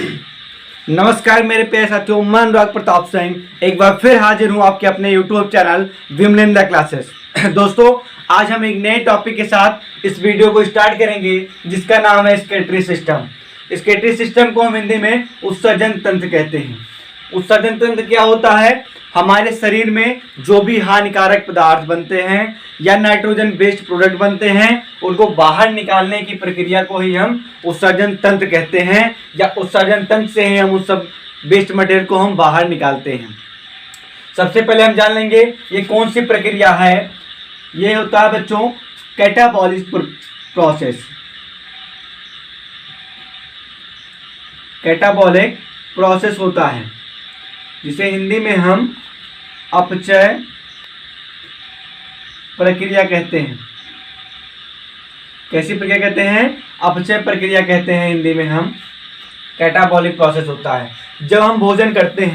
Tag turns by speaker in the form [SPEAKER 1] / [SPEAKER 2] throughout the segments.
[SPEAKER 1] नमस्कार मेरे प्यारे साथियों, मैं अनुराग प्रताप सिंह एक बार फिर हाजिर हूं आपके अपने यूट्यूब चैनल विमलेंद्र क्लासेस। दोस्तों, आज हम एक नए टॉपिक के साथ इस वीडियो को स्टार्ट करेंगे जिसका नाम है स्केटरी सिस्टम। स्केटरी सिस्टम को हम हिंदी में उत्सर्जन तंत्र कहते हैं। उत्सर्जन तंत्र क्या होता है? हमारे शरीर में जो भी हानिकारक पदार्थ बनते हैं या नाइट्रोजन बेस्ड प्रोडक्ट बनते हैं उनको बाहर निकालने की प्रक्रिया को ही हम उत्सर्जन तंत्र कहते हैं, या उत्सर्जन तंत्र से ही हम उस सब वेस्ट मटेरियल को हम बाहर निकालते हैं। सबसे पहले हम जान लेंगे ये कौन सी प्रक्रिया है। ये होता है बच्चों कैटाबॉलिक प्रोसेस। कैटाबॉलिक प्रोसेस होता है जिसे हिंदी में हम अपचय प्रक्रिया कहते हैं। कैसी प्रक्रिया कहते हैं? अपचय प्रक्रिया कहते हैं हिंदी में हम। कैटाबॉलिक प्रोसेस होता है जब हम भोजन करते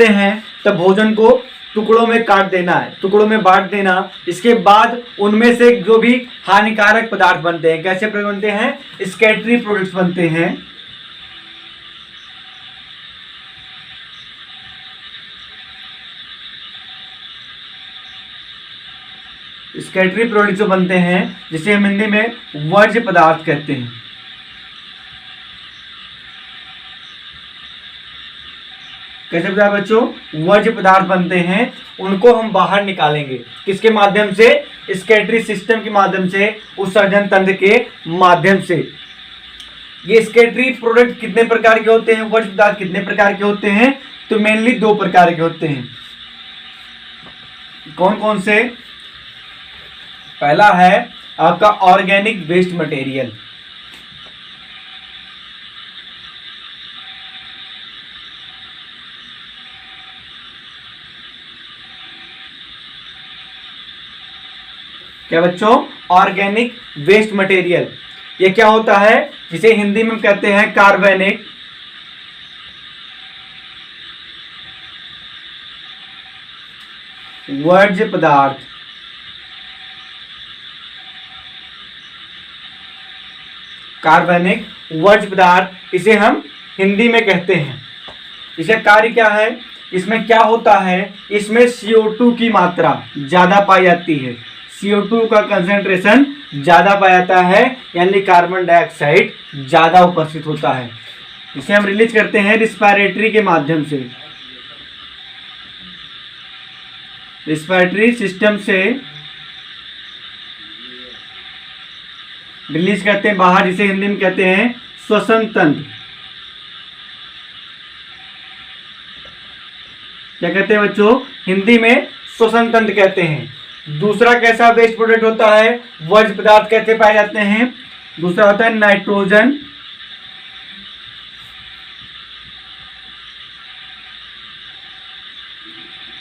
[SPEAKER 1] हैं तब भोजन को टुकड़ों में काट देना है, टुकड़ों में बांट देना। इसके बाद उनमें से जो भी हानिकारक पदार्थ बनते हैं, कैसे बनते हैं? स्कैटरी प्रोडक्ट्स बनते हैं। स्कैटरी प्रोडक्ट जो बनते हैं जिसे हम हिंदी में वर्ज्य पदार्थ कहते हैं। कैसे पदार्थ बच्चों? वर्ज्य पदार्थ बनते हैं, उनको हम बाहर निकालेंगे। किसके माध्यम से? स्कैटरी सिस्टम के माध्यम से, उत्सर्जन तंत्र के माध्यम से। ये स्कैटरी प्रोडक्ट कितने प्रकार के होते हैं? वर्ज्य पदार्थ कितने प्रकार के होते हैं? तो मेनली दो प्रकार के होते हैं। कौन कौन से? पहला है आपका ऑर्गेनिक वेस्ट मटेरियल। क्या बच्चों? Organic waste material. ये क्या होता है? जिसे हिंदी में कहते हैं कार्बनिक वर्ज्य पदार्थ। कार्बनिक वर्ज्य पदार्थ इसे हम हिंदी में कहते हैं। इसका कार्य क्या है? इसमें क्या होता है? इसमें CO2 की मात्रा ज़्यादा पाई जाती है। CO2 का कंसंट्रेशन ज़्यादा पाया जाता है, यानी कार्बन डाइऑक्साइड ज़्यादा उपस्थित होता है। इसे हम रिलीज करते हैं रिस्पायरेटरी के माध्यम से। रिस्पायरेटरी सिस्टम से रिलीज करते हैं बाहर, जिसे हिंदी में कहते हैं श्वसन तंत्र। क्या कहते हैं बच्चों? हिंदी में श्वसन तंत्र कहते हैं। दूसरा कैसा वेस्ट प्रोडक्ट होता है? वर्ज्य पदार्थ कैसे पाए जाते हैं? दूसरा होता है नाइट्रोजन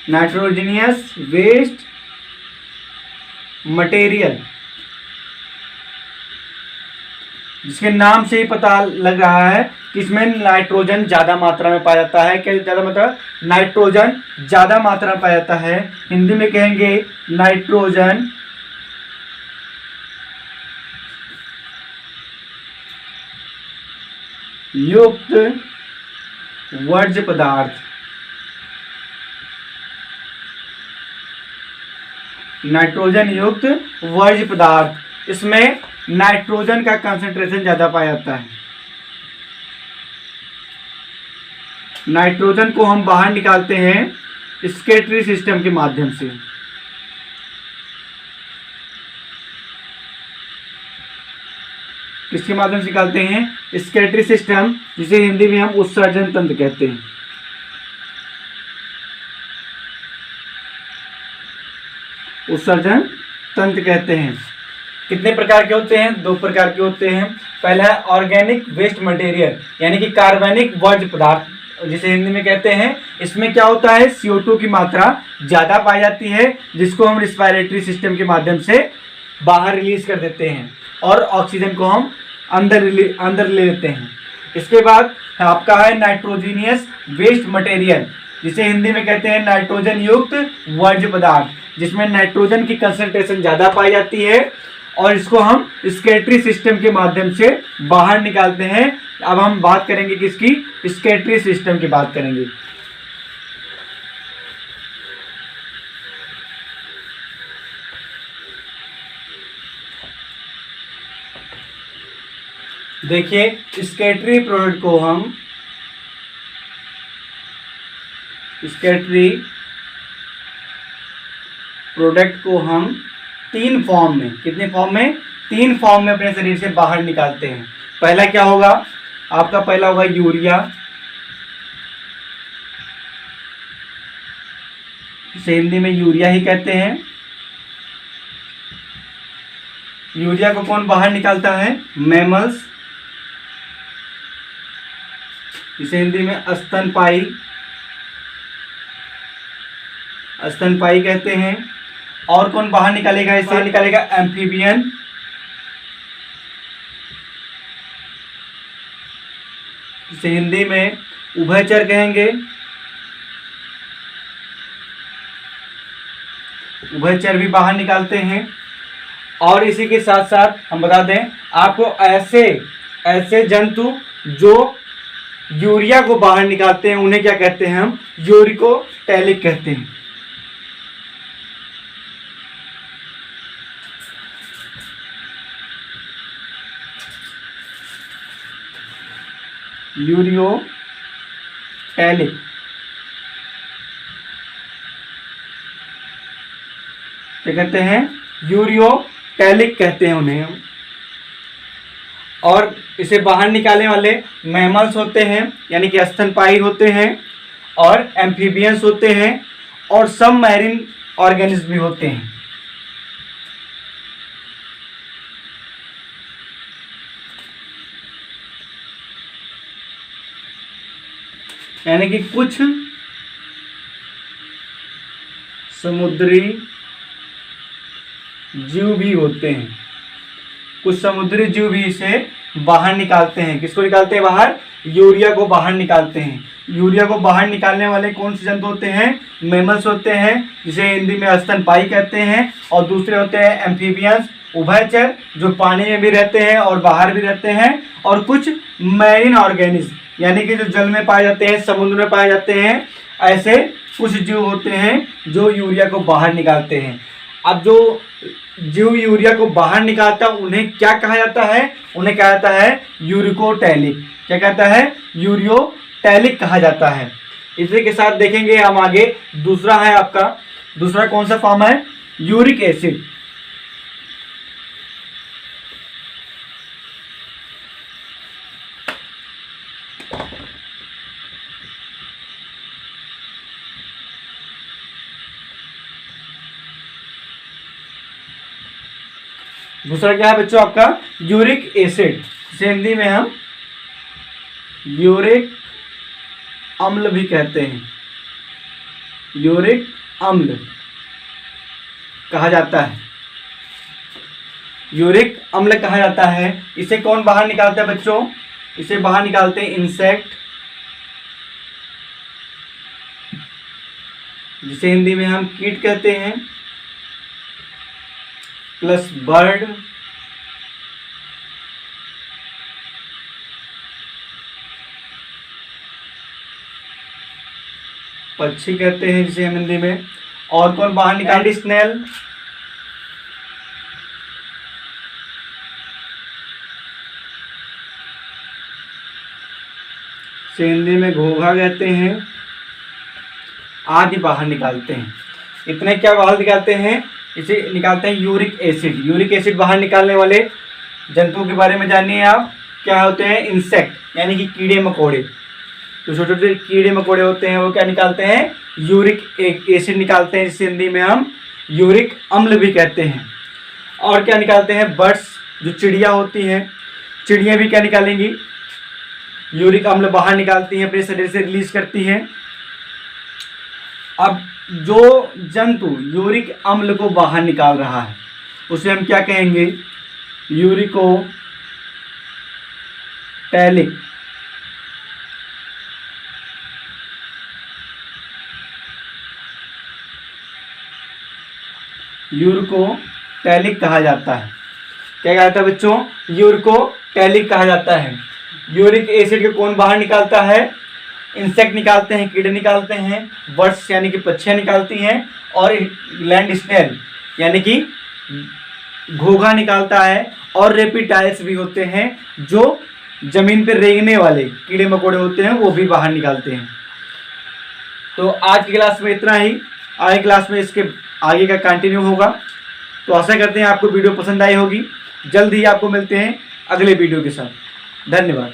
[SPEAKER 1] नाइट्रोजनियस वेस्ट मटेरियल, जिसके नाम से ही पता लग रहा है कि इसमें नाइट्रोजन ज़्यादा मात्रा में पाया जाता है। क्या ज़्यादा मात्रा? नाइट्रोजन ज़्यादा मात्रा में पाया जाता है। हिंदी में कहेंगे नाइट्रोजन युक्त वर्ज्य पदार्थ। नाइट्रोजन युक्त वर्ज्य पदार्थ, इसमें नाइट्रोजन का कंसंट्रेशन ज़्यादा पाया जाता है। नाइट्रोजन को हम बाहर निकालते हैं स्कैटरी सिस्टम के माध्यम से। किसके माध्यम से निकालते हैं? स्कैटरी सिस्टम, जिसे हिंदी में हम उत्सर्जन तंत्र कहते हैं। उत्सर्जन तंत्र कहते हैं। कितने प्रकार के होते हैं? दो प्रकार के होते हैं। पहला है ऑर्गेनिक वेस्ट मटेरियल, यानी कि कार्बनिक वर्ज्य पदार्थ, जिसे हिंदी में कहते हैं। इसमें क्या होता है? CO2 की मात्रा ज़्यादा पाई जाती है, जिसको हम रिस्पायरेटरी सिस्टम के माध्यम से बाहर रिलीज कर देते हैं और ऑक्सीजन को हम अंदर ले लेते हैं। इसके बाद आपका है नाइट्रोजीनियस वेस्ट मटेरियल, जिसे हिंदी में कहते हैं नाइट्रोजन युक्त वर्ज्य पदार्थ, जिसमें नाइट्रोजन की कंसंट्रेशन ज़्यादा पाई जाती है और इसको हम स्केटरी सिस्टम के माध्यम से बाहर निकालते हैं। अब हम बात करेंगे किसकी, स्केटरी सिस्टम की बात करेंगे। देखिए स्केटरी प्रोडक्ट को हम तीन फॉर्म में, कितने फॉर्म में, तीन फॉर्म में अपने शरीर से बाहर निकालते हैं। पहला क्या होगा आपका, पहला होगा यूरिया, इसे हिंदी में यूरिया ही कहते हैं। यूरिया को कौन बाहर निकालता है, मैमल्स, इसे हिंदी में स्तनपायी कहते हैं। और कौन बाहर निकालेगा, इसे निकालेगा एम्फीबियन, इसे हिंदी में उभयचर कहेंगे, उभयचर भी बाहर निकालते हैं। और इसी के साथ साथ हम बता दें आपको, ऐसे जंतु जो यूरिया को बाहर निकालते हैं उन्हें क्या कहते हैं, हम यूरिकोटैलिक कहते हैं। यूरियोटैलिक, क्या कहते हैं, यूरियोटैलिक कहते हैं उन्हें हम। और इसे बाहर निकालने वाले मैमल्स होते हैं, यानी कि स्तनपायी होते हैं, और एम्फीबियंस होते हैं, और सब मैरीन ऑर्गेनिज्म भी होते हैं। यानी कि कुछ समुद्री जीव भी होते हैं, कुछ समुद्री जीव भी इसे बाहर निकालते हैं। किसको निकालते हैं बाहर, यूरिया को बाहर निकालते हैं। यूरिया को बाहर निकालने वाले कौन से जंतु होते हैं, मैमल्स होते हैं, जिसे हिंदी में स्तनपायी कहते हैं। और दूसरे होते हैं एम्फीबियंस, उभयचर, जो पानी में भी रहते हैं और बाहर भी रहते हैं। और कुछ मैरीन ऑर्गेनिज्म, यानी कि जो जल में पाए जाते हैं, समुद्र में पाए जाते हैं, ऐसे कुछ जीव होते हैं जो यूरिया को बाहर निकालते हैं। अब जो जीव यूरिया को बाहर निकालता है उन्हें क्या कहा जाता है, उन्हें कहा जाता है यूरिकोटैलिक। क्या कहता है, यूरियोटैलिक कहा जाता है। इसी के साथ देखेंगे हम आगे, दूसरा है आपका, दूसरा कौन सा फॉर्म है, यूरिक एसिड। दूसरा क्या है बच्चों आपका, यूरिक एसिड, इसे हिंदी में हम यूरिक अम्ल भी कहते हैं, यूरिक अम्ल कहा जाता है, यूरिक अम्ल कहा जाता है। इसे कौन बाहर निकालता है बच्चों, इसे बाहर निकालते हैं इंसेक्ट, जिसे हिंदी में हम कीट कहते हैं, प्लस बर्ड, पक्षी कहते हैं जिसे हम हिंदी में। और कौन बाहर निकालते, स्नेल, से हिंदी में घोघा कहते हैं, आदि बाहर निकालते हैं। इतने क्या बाहर निकालते हैं, इसे निकालते हैं यूरिक एसिड। यूरिक एसिड बाहर निकालने वाले जंतुओं के बारे में जानिए आप, क्या होते हैं, इंसेक्ट, यानी कि कीड़े मकोड़े। तो छोटे छोटे कीड़े मकोड़े होते हैं वो क्या निकालते हैं, यूरिक एसिड निकालते हैं, जिसे हिंदी में हम यूरिक अम्ल भी कहते हैं। और क्या निकालते हैं, बर्ड्स, जो चिड़िया होती हैं, चिड़िया भी क्या निकालेंगी, यूरिक अम्ल बाहर निकालती हैं, अपने शरीर से रिलीज करती हैं। अब जो जंतु यूरिक अम्ल को बाहर निकाल रहा है उसे हम क्या कहेंगे, यूरिकोटैलिक। यूरिकोटैलिक कहा जाता है। क्या कहा जाता है बच्चों? यूरिकोटैलिक कहा जाता है। यूरिक एसिड को कौन बाहर निकालता है? इंसेक्ट निकालते हैं, कीड़े निकालते हैं, बर्ड्स यानी कि पक्षियाँ निकालती हैं, और लैंड स्नेल यानी कि घोघा निकालता है, और रेपिटाइल्स भी होते हैं जो जमीन पर रेंगने वाले कीड़े मकोड़े होते हैं, वो भी बाहर निकालते हैं। तो आज की क्लास में इतना ही। आगे क्लास में इसके आगे का कंटिन्यू होगा। तो आशा करते हैं आपको वीडियो पसंद आई होगी। जल्द ही आपको मिलते हैं अगले वीडियो के साथ। धन्यवाद।